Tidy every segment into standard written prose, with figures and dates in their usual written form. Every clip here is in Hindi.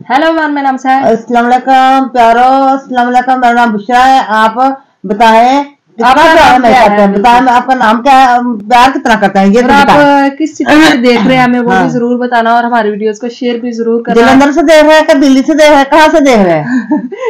हेलो मैम, मेरा नाम है। अस्सलाम वालेकुम प्यारो, अस्सलाम वालेकुम। मेरा नाम बुशरा है। आप बताएं आपका नाम क्या है? बताएं आपका नाम क्या है, प्यार कितना करते हैं ये और आप किस सिटी से देख रहे हैं हमें वो भी जरूर बताना, और हमारी वीडियोस को शेयर भी जरूर करना। जलंधर से देख रहे हैं कि दिल्ली से देख रहे हैं, कहाँ से देख रहे हैं?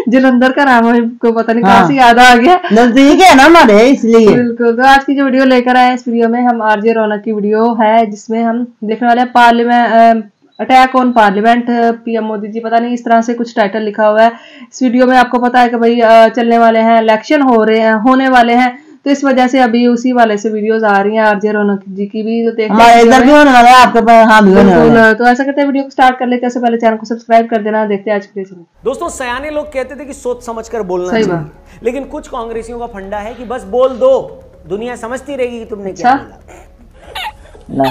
जलंधर का नाम हमको पता नहीं कहाँ से याद आ गया, नजदीक है ना हमारे, इसलिए। बिल्कुल। तो आज की जो वीडियो लेकर आए इस वीडियो में हम आरजे रौनक की वीडियो है, जिसमें हम देखने वाले हैं parliament attack on parliament, PM Modi ji, पता नहीं इस तरह से कुछ टाइटल लिखा हुआ है इस वीडियो में। आपको पता है कि भाई चलने वाले हैं, इलेक्शन होने वाले हैं, तो इस वजह से अभी उसी वाले से वीडियोस आ रही हैं आरजे रौनक जी की भी। तो देखते हैं इधर भी होने वाला है, आपके पास हाँ भी होने वाला है। तो ऐसा करते हैं वीडियो को स्टार्ट कर लेते हैं। पहले चैनल को सब्सक्राइब कर देना। देखते हैं आज की वीडियो। दोस्तों, सयाने लोग कहते थे कि सोच समझकर बोलना चाहिए, लेकिन कुछ कांग्रेसियों का फंडा है कि बस बोल दो, दुनिया समझती रहेगी कि तुमने क्या बोला।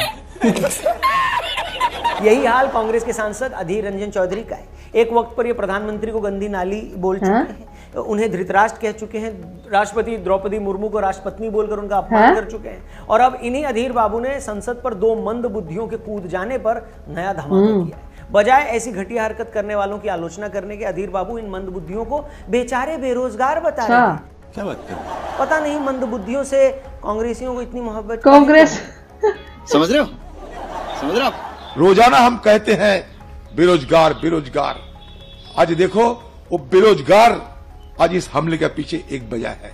यही हाल कांग्रेस के सांसद अधीर रंजन चौधरी का है। एक वक्त पर ये प्रधानमंत्री को गंदी नाली बोल चुके हैं, उन्हें धृतराष्ट्र कह चुके हैं, राष्ट्रपति द्रौपदी मुर्मू को राष्ट्रपत्नी बोलकर उनका अपमान कर चुके हैं, और अब इन्हीं अधीर बाबू ने संसद पर दो मंद बुद्धियों के कूद जाने पर नया धमाका किया है। बजाय ऐसी घटिया हरकत करने वालों की आलोचना करने के अधीर बाबू इन मंद बुद्धियों को बेचारे बेरोजगार बता रहे हैं। क्या बात कर? पता नहीं मंद बुद्धियों से कांग्रेसियों को इतनी मोहब्बत। कांग्रेस समझ रहे हो? समझ रहे हो? रोजाना हम कहते हैं बेरोजगार बेरोजगार। आज देखो वो बेरोजगार आज इस हमले के पीछे एक वजह है।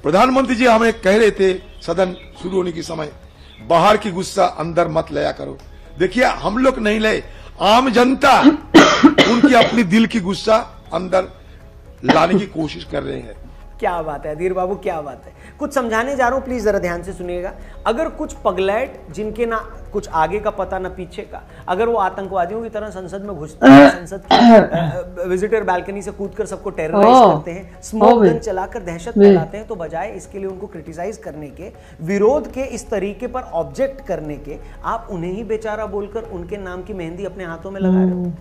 प्रधानमंत्री जी हमें कह रहे थे सदन शुरू होने के समय, बाहर की गुस्सा अंदर मत लाया करो। देखिए हम लोग नहीं लाए, आम जनता उनकी अपनी दिल की गुस्सा अंदर लाने की कोशिश कर रहे हैं। क्या बात है अधीर बाबू, क्या बात है। कुछ समझाने जा रहा हूं, प्लीज जरा ध्यान से सुनिएगा। अगर कुछ पगलैट जिनके ना कुछ आगे का पता ना पीछे का, अगर वो आतंकवादियों की तरह संसद में घुसते हैं, संसद की विजिटर बालकनी से कूदकर सबको टेरराइज करते हैं, स्मोक गन चलाकर दहशत फैलाते हैं, तो बजाय इसके लिए उनको क्रिटिसाइज करने के, विरोध के इस तरीके पर ऑब्जेक्ट करने के, आप उन्हें ही बेचारा बोलकर उनके नाम की मेहंदी अपने हाथों में लगा रहे हो।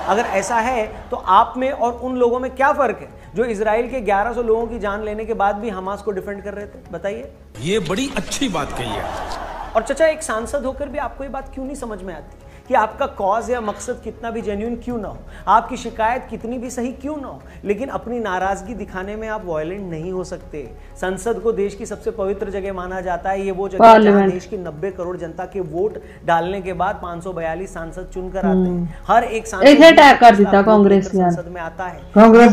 अगर ऐसा है तो आप में और उन लोगों में क्या फर्क है जो इजराइल के 1100 लोगों की जान लेने के बाद भी हमास को डिफेंड कर रहे थे? बताइए। ये बड़ी अच्छी बात कही है। और चाचा, एक सांसद होकर भी आपको ये बात क्यों नहीं समझ में आती कि आपका कॉज या मकसद कितना भी जेन्युइन क्यों ना हो, आपकी शिकायत कितनी भी सही क्यों ना हो, लेकिन अपनी नाराजगी दिखाने में आप वायलेंट नहीं हो सकते। संसद को देश की सबसे पवित्र जगह माना जाता है। ये वो जगह जहां देश की 90 करोड़ जनता के वोट डालने के बाद 542 सांसद चुनकर आते हैं। हर एक सांसद कांग्रेस संसद में आता है, कांग्रेस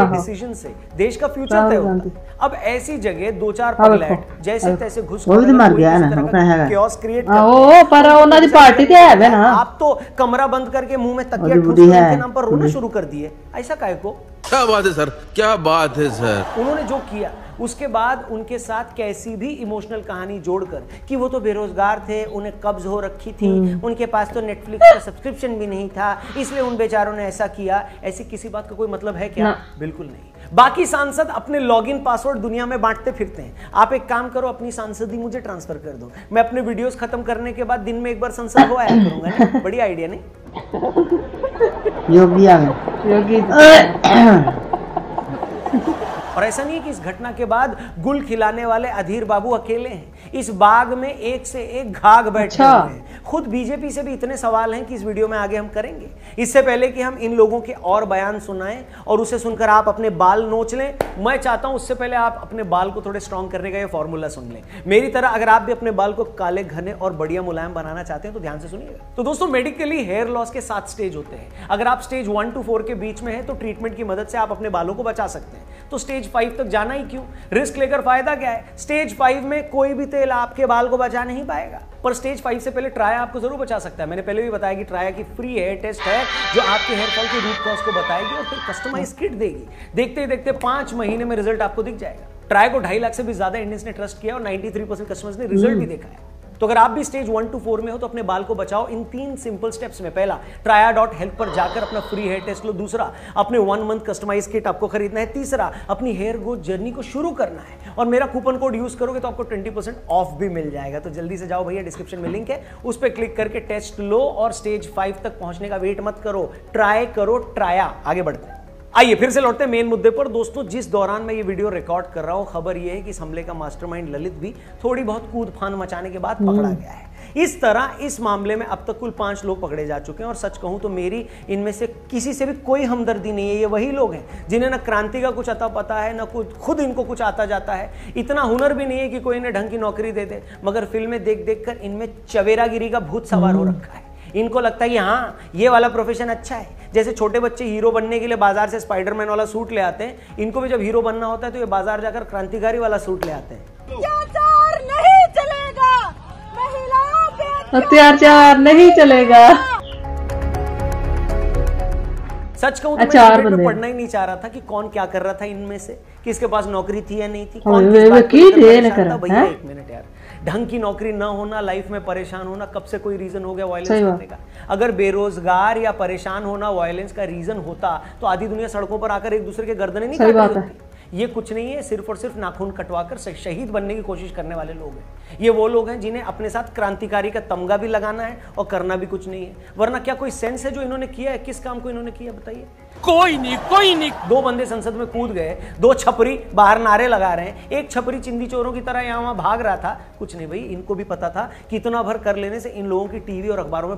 डिसीजन से देश का फ्यूचर तय होता है। अब ऐसी जगह दो चार पगलैट जैसे तैसे घुसकर क्योस क्रिएट करते हैं। आप तो कमरा बंद करके मुंह में तकिया ठूस के नाम पर रोना शुरू कर दिए। ऐसा काहे को? क्या बात है सर, क्या बात है सर। उन्होंने जो किया उसके बाद उनके साथ कैसी भी इमोशनल कहानी जोड़कर कि वो तो बेरोजगार थे, उन्हें कब्ज हो रखी थी, उनके पास तो नेटफ्लिक्स का सब्सक्रिप्शन भी नहीं था, इसलिए उन बेचारों ने ऐसा किया, ऐसी किसी बात का कोई मतलब है क्या? बिल्कुल नहीं। बाकी सांसद अपने लॉगिन पासवर्ड दुनिया में बांटते फिरते हैं। आप एक काम करो, अपनी सांसदी मुझे ट्रांसफर कर दो, मैं अपने वीडियोस खत्म करने के बाद दिन में एक बार संसद हो आया करूंगा ना। बड़ी आइडिया नहीं? योगी आ गए, योगी। और ऐसा नहीं कि इस घटना के बाद गुल खिलाने वाले अधीर बाबू अकेले हैं। इस बाग में एक से एक घाघ बैठे हुए हैं। खुद बीजेपी से भी इतने सवाल हैं कि इस वीडियो में आगे हम करेंगे। इससे पहले कि हम इन लोगों के और बयान सुनाएं और उसे सुनकर आप अपने बाल नोच लें, मैं चाहता हूं उससे पहले आप अपने बाल को थोड़े स्ट्रॉन्ग करने का ये फॉर्मूला सुन लें। मेरी तरह अगर आप भी अपने बाल को काले, घने और बढ़िया मुलायम बनाना चाहते हैं तो ध्यान से सुनिएगा। तो दोस्तों, मेडिकली हेयर लॉस के 7 स्टेज होते हैं। अगर आप स्टेज 1 to 4 के बीच में है तो ट्रीटमेंट की मदद से आप अपने बालों को बचा सकते हैं। तो स्टेज 5 तक जाना ही क्यों? रिस्क लेकर फायदा क्या है? स्टेज 5 में कोई भी तेल आपके बाल को बचा नहीं पाएगा, पर स्टेज 5 से पहले ट्राया आपको जरूर बचा सकता है। मैंने पहले भी बताया कि ट्राया की फ्री हेयर टेस्ट है जो आपके हेयर फॉल के रूट कॉज को बताएगी और फिर कस्टमाइज किट देगी। देखते ही देखते 5 महीने में रिजल्ट आपको दिख जाएगा। ट्राया को 2.5 लाख से भी ज्यादा इंडियंस ने ट्रस्ट किया और 93% कस्टमर्स ने रिजल्ट भी देखा है। तो अगर आप भी स्टेज 1 to 4 में हो तो अपने बाल को बचाओ इन 3 सिंपल स्टेप्स में। पहला, traya.health पर जाकर अपना फ्री हेयर टेस्ट लो। दूसरा, अपने 1 मंथ कस्टमाइज किट आपको खरीदना है। तीसरा, अपनी हेयर ग्रोथ जर्नी को शुरू करना है और मेरा कूपन कोड यूज करोगे तो आपको 20% ऑफ भी मिल जाएगा। तो जल्दी से जाओ भैया, डिस्क्रिप्शन में लिंक है, उस पर क्लिक करके टेस्ट लो और स्टेज 5 तक पहुंचने का वेट मत करो, ट्राई करो ट्राया। आगे बढ़ते हैं। आइए फिर से लौटते हैं मेन मुद्दे पर। दोस्तों, जिस दौरान मैं ये वीडियो रिकॉर्ड कर रहा हूं, खबर ये है कि इस हमले का मास्टरमाइंड ललित भी थोड़ी बहुत कूद फान मचाने के बाद पकड़ा गया है। इस तरह इस मामले में अब तक कुल 5 लोग पकड़े जा चुके हैं और सच कहूं तो मेरी इनमें से किसी से भी कोई हमदर्दी नहीं है। ये वही लोग हैं जिन्हें ना क्रांति का कुछ अता पता है, ना खुद इनको कुछ आता जाता है, इतना हुनर भी नहीं है कि कोई इन्हें ढंग की नौकरी दे दे, मगर फिल्में देख देख कर इनमें चवेरागिरी का भूत सवार हो रखा है। इनको लगता है कि हाँ ये वाला प्रोफेशन अच्छा है। जैसे छोटे बच्चे हीरो बनने के लिए बाजार से स्पाइडरमैन वाला सूट ले आते हैं, इनको भी जब हीरो बनना होता है तो ये बाजार जाकर क्रांतिकारी वाला सूट ले आते हैं। अत्याचार नहीं चलेगा, महिलाओं पे अत्याचार नहीं चलेगा। सच कहूं तो मैं पढ़ना ही नहीं चाह रहा था कि कौन क्या कर रहा था इनमें से, किसके पास नौकरी थी या नहीं थी, कौन किस बात को परेशान था। भैया एक मिनट यार, ढंग की नौकरी ना होना, लाइफ में परेशान होना, कब से कोई रीजन हो गया वायलेंस करने का? अगर बेरोजगार या परेशान होना वायलेंस का रीजन होता तो आधी दुनिया सड़कों पर आकर एक दूसरे के गर्दनें नहीं काट रही होती। ये कुछ नहीं है, सिर्फ और सिर्फ नाखून कटवाकर शहीद बनने की कोशिश करने वाले लोग हैं। ये वो लोग हैं जिन्हें अपने साथ क्रांतिकारी का तमगा भी लगाना है और करना भी कुछ नहीं है। वरना क्या कोई सेंस है जो इन्होंने किया है? किस काम को इन्होंने किया बताइए? कोई नहीं, कोई नहीं। 2 बंदे संसद में कूद गए, 2 छपरी बाहर नारे लगा रहे हैं, एक छपरी चिंदी चोरों की तरह यहाँ वहां भाग रहा था। कुछ नहीं भाई, इनको भी पता था कि इतना भर कर लेने से इन लोगों की टीवी और अखबारों में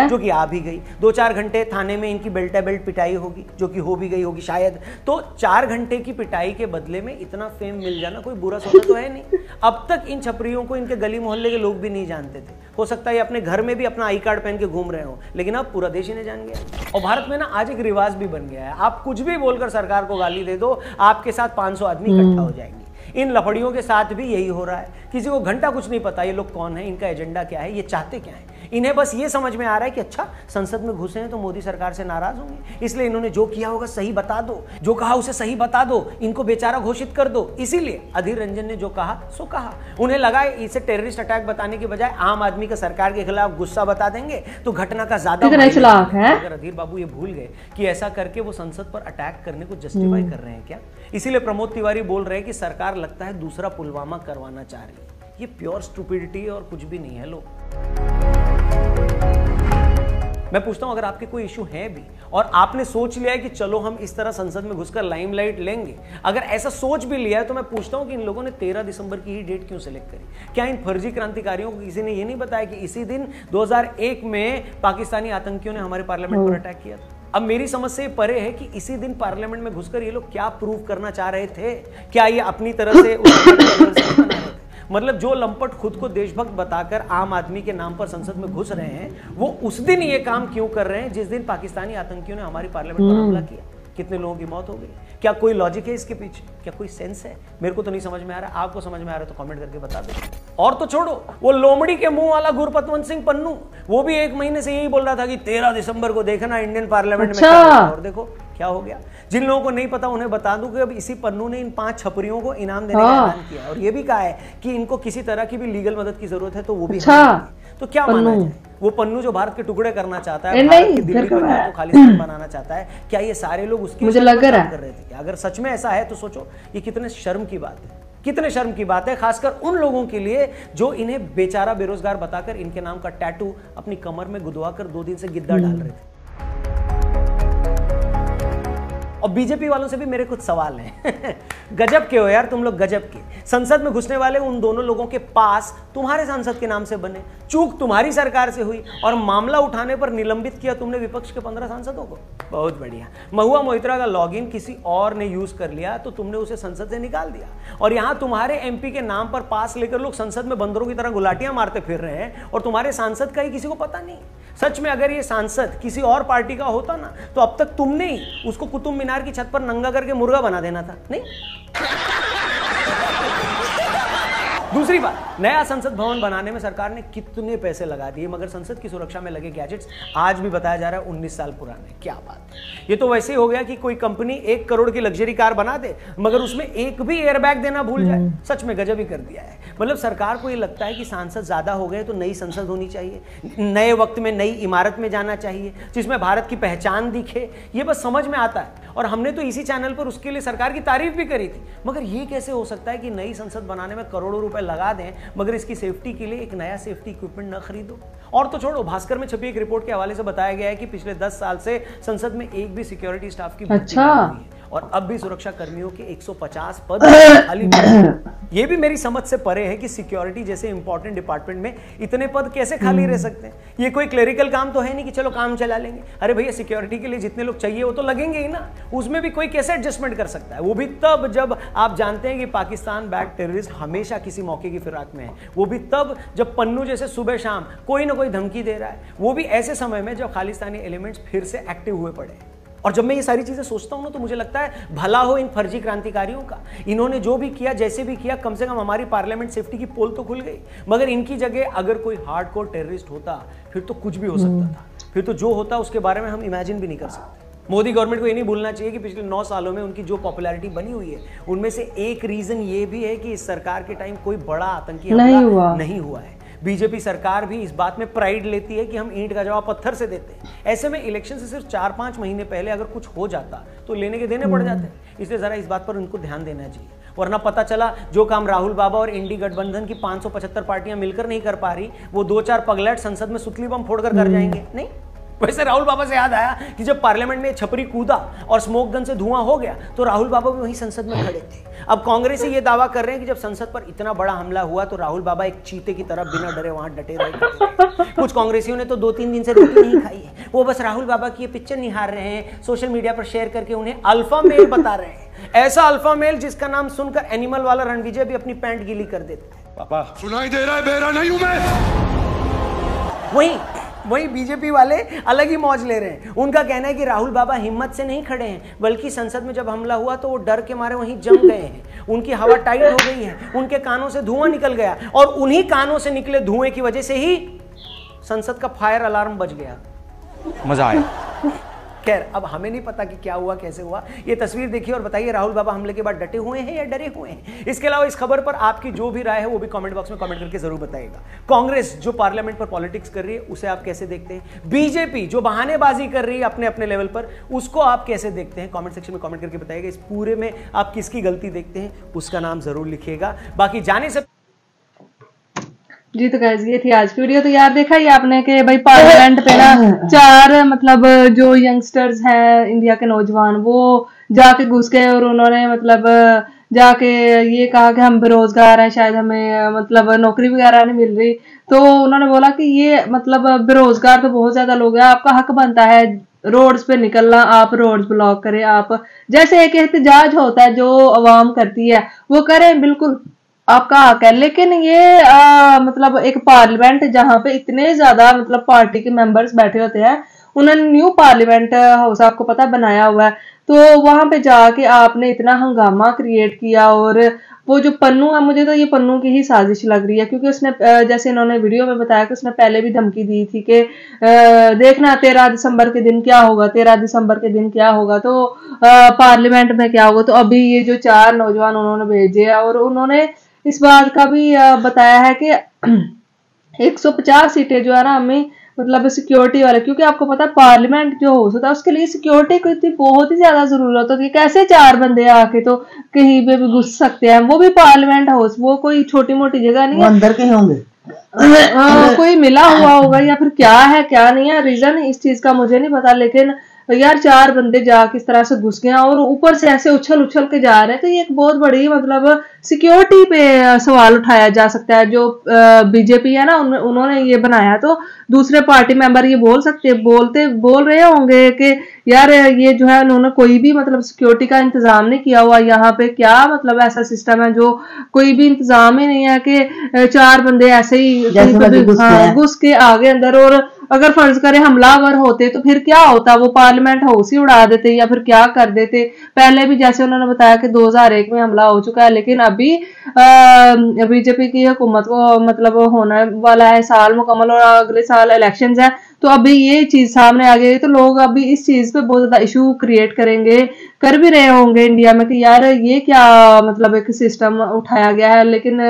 जो कि आ भी गई। 2-4 घंटे थाने में इनकी बेल्टा बेल्ट पिटाई होगी, जो कि हो भी गई होगी शायद। तो 4 घंटे की पिटाई के बदले में इतना फेम मिल जाना कोई बुरा सौदा तो है नहीं। अब तक इन छपरियों को इनके गली मोहल्ले के लोग भी नहीं जानते थे। हो सकता है अपने घर में भी अपना आई कार्ड पहन के घूम रहे हो, लेकिन अब पूरा देश इन्हें जान गया। और भारत में ना आज एक रिवाज भी बन गया है, आप कुछ भी बोलकर सरकार को गाली दे दो, आपके साथ 500 आदमी इकट्ठा हो जाएंगे। इन लफड़ियों के साथ भी यही हो रहा है। किसी को घंटा कुछ नहीं पता ये लोग कौन है, इनका एजेंडा क्या है, ये चाहते क्या है। इन्हें बस ये समझ में आ रहा है कि अच्छा संसद में घुसे हैं तो मोदी सरकार से नाराज होंगे, इसलिए इन्होंने जो किया होगा सही बता दो, जो कहा उसे सही बता दो, इनको बेचारा घोषित कर दो। इसीलिए अधीर रंजन ने जो कहा सो कहा। उन्हें लगा इसे टेररिस्ट अटैक बताने के बजाय आम आदमी का सरकार के खिलाफ गुस्सा बता देंगे तो घटना का ज्यादा अगर अधीर बाबू ये भूल गए कि ऐसा करके वो संसद पर अटैक करने को जस्टिफाई कर रहे हैं क्या? इसीलिए प्रमोद तिवारी बोल रहे हैं कि सरकार लगता है दूसरा पुलवामा करवाना चाह रही है। ये प्योर स्टूपिडिटी है और कुछ भी नहीं है। लोग मैं पूछता हूं, अगर आपके कोई इशू है भी और आपने सोच लिया है कि चलो हम इस तरह संसद में घुसकर लाइमलाइट लेंगे, अगर ऐसा सोच भी लिया है तो मैं पूछता हूं कि इन लोगों ने 13 दिसंबर की ही डेट क्यों सिलेक्ट करी? क्या इन फर्जी क्रांतिकारियों को किसी ने यह नहीं बताया कि इसी दिन 2001 में पाकिस्तानी आतंकियों ने हमारे पार्लियामेंट पर अटैक किया था? अब मेरी समझ से परे है कि इसी दिन पार्लियामेंट में घुसकर ये लोग क्या प्रूव करना चाह रहे थे? क्या ये अपनी तरह से मतलब जो लंपट खुद को देशभक्त बताकर आम आदमी के नाम पर संसद में घुस रहे हैं, वो उस दिन ये काम क्यों कर रहे हैं जिस दिन पाकिस्तानी आतंकियों ने हमारी पार्लियामेंट पर हमला किया? कितने लोगों की मौत हो गई? क्या कोई लॉजिक है इसके पीछे? क्या कोई सेंस है? मेरे को तो नहीं समझ में आ रहा। आपको समझ में आ रहा है तो कमेंट करके बता दो। और तो छोड़ो, वो लोमड़ी के मुंह वाला गुरपतवंत सिंह पन्नू, वो भी 1 महीने से यही बोल रहा था कि 13 दिसंबर को देखना इंडियन पार्लियामेंट में क्या होगा। और देखो क्या हो गया। जिन लोगों को नहीं पता उन्हें बता दूं कि अब इसी पन्नू ने इन 5 छपरियों को इनाम देने का ऐलान किया और ये भी कहा है कि इनको किसी तरह की भी लीगल मदद की जरूरत है तो वो भी। तो क्या माना जाए? वो पन्नू जो भारत के टुकड़े करना चाहता है, भारत की दिल्ली पंजाब को खालिस्तान बनाना चाहता है, क्या ये सारे लोग उसके मुझे लग रहा है कर रहे थे? अगर सच में ऐसा है तो सोचो ये कितने शर्म की बात है, कितने शर्म की बात है, खासकर उन लोगों के लिए जो इन्हें बेचारा बेरोजगार बताकर इनके नाम का टैटू अपनी कमर में गुदवाकर 2 दिन से गिद्दा डाल रहे थे। और बीजेपी वालों से भी मेरे कुछ सवाल हैं। गजब के हो यार तुम लोग, गजब के। संसद में घुसने वाले उन दोनों लोगों के पास तुम्हारे सांसद के नाम से बने, चूक तुम्हारी सरकार से हुई और मामला उठाने पर निलंबित किया तुमने विपक्ष के 15 सांसदों को। बहुत बढ़िया। महुआ मोइत्रा का लॉगिन किसी और ने यूज कर लिया तो तुमने उसे संसद से निकाल दिया और यहां तुम्हारे एमपी के नाम पर पास लेकर लोग संसद में बंदरों की तरह गुलाटियां मारते फिर रहे हैं और तुम्हारे सांसद का ही किसी को पता नहीं। सच में अगर ये सांसद किसी और पार्टी का होता ना तो अब तक तुमने ही उसको कुतुब मीनार की छत पर नंगा करके मुर्गा बना देना था, नहीं? दूसरी बात, नया संसद भवन बनाने में सरकार ने कितने पैसे लगा दिए, मगर संसद की सुरक्षा में लगे गैजेट्स आज भी बताया जा रहा है 19 साल पुराने। क्या बात है। ये तो वैसे ही हो गया कि कोई कंपनी 1 करोड़ की लग्जरी कार बना दे मगर उसमें एक भी एयरबैग देना भूल जाए। सच में गजब ही कर दिया है। मतलब सरकार को ये लगता है कि सांसद ज्यादा हो गए तो नई संसद होनी चाहिए, नए वक्त में नई इमारत में जाना चाहिए जिसमें भारत की पहचान दिखे। ये बस समझ में आता है और हमने तो इसी चैनल पर उसके लिए सरकार की तारीफ भी करी थी। मगर ये कैसे हो सकता है कि नई संसद बनाने में करोड़ों रुपए लगा दें मगर इसकी सेफ्टी के लिए एक नया सेफ्टी इक्विपमेंट न खरीदो? और तो छोड़ो, भास्कर में छपी एक रिपोर्ट के हवाले से बताया गया है कि पिछले 10 साल से संसद में एक भी सिक्योरिटी स्टाफ की भर्ती नहीं हुई है और अब भी सुरक्षा कर्मियों के 150 पद खाली। ये भी मेरी समझ से परे है कि सिक्योरिटी जैसे इंपॉर्टेंट डिपार्टमेंट में इतने पद कैसे खाली रह सकते हैं। ये कोई क्लेरिकल काम तो है नहीं कि चलो काम चला लेंगे। अरे भैया, सिक्योरिटी के लिए जितने लोग चाहिए वो तो लगेंगे ही ना, उसमें भी कोई कैसे एडजस्टमेंट कर सकता है। वो भी तब जब आप जानते हैं कि पाकिस्तान बैक टेररिस्ट हमेशा किसी मौके की फिराक में है। वो भी तब जब पन्नू जैसे सुबह शाम कोई ना कोई धमकी दे रहा है। वो भी ऐसे समय में जब खालिस्तानी एलिमेंट्स फिर से एक्टिव हुए पड़े हैं। और जब मैं ये सारी चीजें सोचता हूं ना, तो मुझे लगता है भला हो इन फर्जी क्रांतिकारियों का। इन्होंने जो भी किया, जैसे भी किया, कम से कम हमारी पार्लियामेंट सेफ्टी की पोल तो खुल गई। मगर इनकी जगह अगर कोई हार्डकोर टेररिस्ट होता फिर तो कुछ भी हो सकता था। फिर तो जो होता उसके बारे में हम इमेजिन भी नहीं कर सकते। मोदी गवर्नमेंट को ये नहीं भूलना चाहिए कि पिछले 9 सालों में उनकी जो पॉपुलैरिटी बनी हुई है, उनमें से एक रीजन ये भी है कि इस सरकार के टाइम कोई बड़ा आतंकी हमला नहीं हुआ है। बीजेपी सरकार भी इस बात में प्राइड लेती है कि हम ईंट का जवाब पत्थर से देते हैं। ऐसे में इलेक्शन से सिर्फ 4-5 महीने पहले अगर कुछ हो जाता तो लेने के देने पड़ जाते। इसलिए जरा इस बात पर उनको ध्यान देना चाहिए, वरना पता चला जो काम राहुल बाबा और इंडी गठबंधन की 575 पार्टियां मिलकर नहीं कर पा रही, वो 2-4 पगलैट संसद में सुतली बम फोड़कर कर जाएंगे। नहीं, वैसे राहुल बाबा से याद आया कि जब पार्लियामेंट में छपरी कूदा और स्मोक गन से धुआं हो गया तो राहुल बाबा भी वहीं संसद में खड़े थे। अब कांग्रेस ये दावा कर रहे हैं कि जब संसद पर इतना बड़ा हमला हुआ तो राहुल बाबा एक चीते की तरह बिना डरे वहां डटे रहे। कुछ कांग्रेसियों ने तो 2-3 दिन से रोटी नहीं खाई है। वो बस राहुल बाबा की ये पिक्चर निहार रहे हैं, सोशल मीडिया पर शेयर करके उन्हें अल्फा मेल बता रहे हैं। ऐसा अल्फा मेल जिसका नाम सुनकर एनिमल वाला रणविजय भी अपनी पैंट गीली कर देते हैं। पापा सुनाई दे रहा है, बेरा नहीं हूं मैं। वही बीजेपी वाले अलग ही मौज ले रहे हैं। उनका कहना है कि राहुल बाबा हिम्मत से नहीं खड़े हैं, बल्कि संसद में जब हमला हुआ तो वो डर के मारे वहीं जम गए हैं। उनकी हवा टाइट हो गई है, उनके कानों से धुआं निकल गया और उन्हीं कानों से निकले धुएं की वजह से ही संसद का फायर अलार्म बज गया। मजा आया। खैर, अब हमें नहीं पता कि क्या हुआ, कैसे हुआ। ये तस्वीर देखिए और बताइए राहुल बाबा हमले के बाद डटे हुए हैं या डरे हुए हैं। इसके अलावा इस खबर पर आपकी जो भी राय है वो भी कमेंट बॉक्स में कमेंट करके जरूर बताइएगा। कांग्रेस जो पार्लियामेंट पर पॉलिटिक्स कर रही है उसे आप कैसे देखते हैं? बीजेपी जो बहानेबाजी कर रही है अपने अपने लेवल पर, उसको आप कैसे देखते हैं? कमेंट सेक्शन में कमेंट करके बताइएगा। इस पूरे में आप किसकी गलती देखते हैं उसका नाम जरूर लिखिएगा। बाकी जाने से जी तो गाइस ये थी आज की वीडियो। तो यार देखा ही आपने कि भाई पार्लियामेंट पे ना 4 मतलब जो यंगस्टर्स हैं इंडिया के नौजवान, वो जाके घुस गए और उन्होंने मतलब जाके ये कहा कि हम बेरोजगार हैं, शायद हमें मतलब नौकरी वगैरह नहीं मिल रही। तो उन्होंने बोला कि ये मतलब बेरोजगार तो बहुत ज्यादा लोग हैं, आपका हक बनता है रोड्स पे निकलना, आप रोड्स ब्लॉक करें, आप जैसे एक एहतजाज होता है जो अवाम करती है वो करें, बिल्कुल आपका हक है। लेकिन ये मतलब एक पार्लियामेंट जहां पे इतने ज्यादा मतलब पार्टी के मेंबर्स बैठे होते हैं, उन्होंने न्यू पार्लियामेंट हाउस आपको पता बनाया हुआ है, तो वहां पे जाके आपने इतना हंगामा क्रिएट किया। और वो जो पन्नू है, मुझे तो ये पन्नू की ही साजिश लग रही है, क्योंकि उसने जैसे इन्होंने वीडियो में बताया कि उसने पहले भी धमकी दी थी कि देखना 13 दिसंबर के दिन क्या होगा, 13 दिसंबर के दिन क्या होगा, तो पार्लियामेंट में क्या होगा। तो अभी ये जो 4 नौजवान उन्होंने भेजे और उन्होंने इस बात का भी बताया है कि 150 सीटें जो है ना हमें मतलब सिक्योरिटी वाले, क्योंकि आपको पता है पार्लियामेंट जो हो सकता है उसके लिए सिक्योरिटी की बहुत ही ज्यादा जरूरत होती है। कैसे 4 बंदे आके तो कहीं पे भी घुस सकते हैं, वो भी पार्लियामेंट हाउस, वो कोई छोटी मोटी जगह नहीं है। अंदर के होंगे कोई मिला हुआ होगा या फिर क्या है क्या नहीं है, रीजन इस चीज का मुझे नहीं पता। लेकिन यार 4 बंदे जा किस तरह से घुस गए और ऊपर से ऐसे उछल उछल के जा रहे हैं, तो ये एक बहुत बड़ी मतलब सिक्योरिटी पे सवाल उठाया जा सकता है। जो बीजेपी है ना उन्होंने ये बनाया, तो दूसरे पार्टी मेंबर ये बोल रहे होंगे कि यार ये जो है उन्होंने कोई भी मतलब सिक्योरिटी का इंतजाम नहीं किया हुआ, यहाँ पे क्या मतलब ऐसा सिस्टम है जो कोई भी इंतजाम ही नहीं है कि 4 बंदे ऐसे ही घुस के आगे अंदर। और अगर फर्ज करें हमलावर होते तो फिर क्या होता, वो पार्लियामेंट हाउस ही उड़ा देते या फिर क्या कर देते। पहले भी जैसे उन्होंने बताया कि 2001 में हमला हो चुका है, लेकिन अभी बीजेपी की हुकूमत को मतलब होने वाला है साल मुकम्मल और अगले साल इलेक्शंस है, तो अभी ये चीज सामने आ गई, तो लोग अभी इस चीज पे बहुत ज्यादा इशू क्रिएट करेंगे, कर भी रहे होंगे इंडिया में कि यार ये क्या मतलब एक सिस्टम उठाया गया है। लेकिन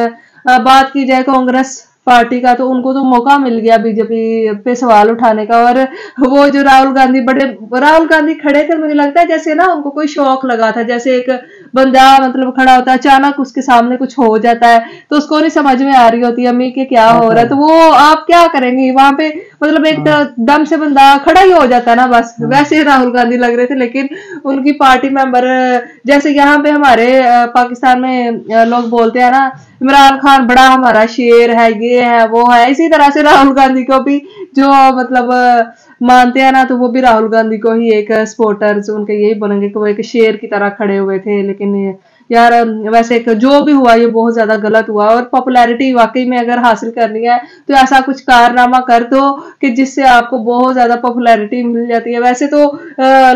बात की जाए कांग्रेस पार्टी का, तो उनको तो मौका मिल गया बीजेपी पे सवाल उठाने का। और वो जो राहुल गांधी खड़े थे, मुझे लगता है जैसे ना उनको कोई शौक लगा था, जैसे एक बंदा मतलब खड़ा होता है, अचानक उसके सामने कुछ हो जाता है तो उसको नहीं समझ में आ रही होती अम्मी कि क्या हो रहा है, तो वो आप क्या करेंगी वहां पे, मतलब एक दम से बंदा खड़ा ही हो जाता है ना बस। वैसे राहुल गांधी लग रहे थे, लेकिन उनकी पार्टी मेंबर, जैसे यहाँ पे हमारे पाकिस्तान में लोग बोलते हैं ना इमरान खान बड़ा हमारा शेर है, ये है वो है, इसी तरह से राहुल गांधी को भी जो मतलब मानते हैं ना, तो वो भी राहुल गांधी को ही एक सपोर्टर्स उनके यही बोलेंगे कि वो एक शेर की तरह खड़े हुए थे। लेकिन यार वैसे एक जो भी हुआ ये बहुत ज्यादा गलत हुआ, और पॉपुलैरिटी वाकई में अगर हासिल करनी है तो ऐसा कुछ कारनामा कर दो कि जिससे आपको बहुत ज्यादा पॉपुलैरिटी मिल जाती है। वैसे तो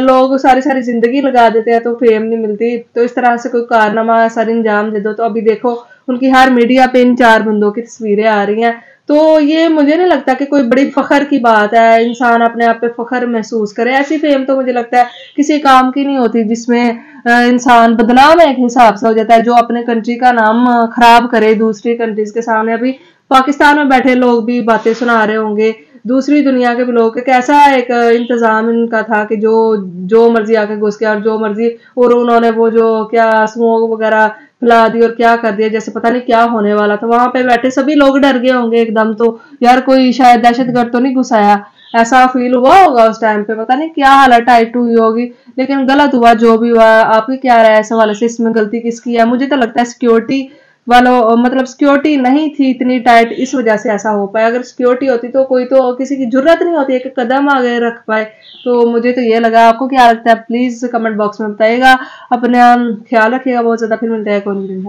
लोग सारी सारी जिंदगी लगा देते हैं तो फेम नहीं मिलती, तो इस तरह से कोई कारनामा सर अंजाम दे दो। तो अभी देखो उनकी हर मीडिया पे इन 4 बंदों की तस्वीरें आ रही हैं, तो ये मुझे नहीं लगता कि कोई बड़ी फखर की बात है, इंसान अपने आप पे फखर महसूस करे। ऐसी फेम तो मुझे लगता है किसी काम की नहीं होती जिसमें इंसान बदनाम एक हिसाब से हो जाता है, जो अपने कंट्री का नाम खराब करे दूसरी कंट्रीज के सामने। अभी पाकिस्तान में बैठे लोग भी बातें सुना रहे होंगे, दूसरी दुनिया के भी लोग, कैसा एक इंतजाम इनका था कि जो मर्जी आके घुस गया और जो मर्जी, और उन्होंने वो जो क्या स्मोक वगैरह फैला दी और क्या कर दिया, जैसे पता नहीं क्या होने वाला था। वहां पे बैठे सभी लोग डर गए होंगे एकदम, तो यार कोई शायद दहशतगर्द तो नहीं घुसाया, ऐसा फील हुआ होगा उस टाइम पे। पता नहीं क्या हालत टाइट हुई होगी, लेकिन गलत हुआ जो भी हुआ। आपकी क्या राय है इस हवाले से, इसमें गलती किसकी है? मुझे तो लगता है सिक्योरिटी वालों, मतलब सिक्योरिटी नहीं थी इतनी टाइट, इस वजह से ऐसा हो पाया। अगर सिक्योरिटी होती तो कोई तो किसी की जरूरत नहीं होती एक कदम आगे रख पाए। तो मुझे तो ये लगा, आपको क्या लगता है प्लीज कमेंट बॉक्स में बताइएगा। अपना ख्याल रखिएगा बहुत ज्यादा, फिर मिलता है कौन दिन है।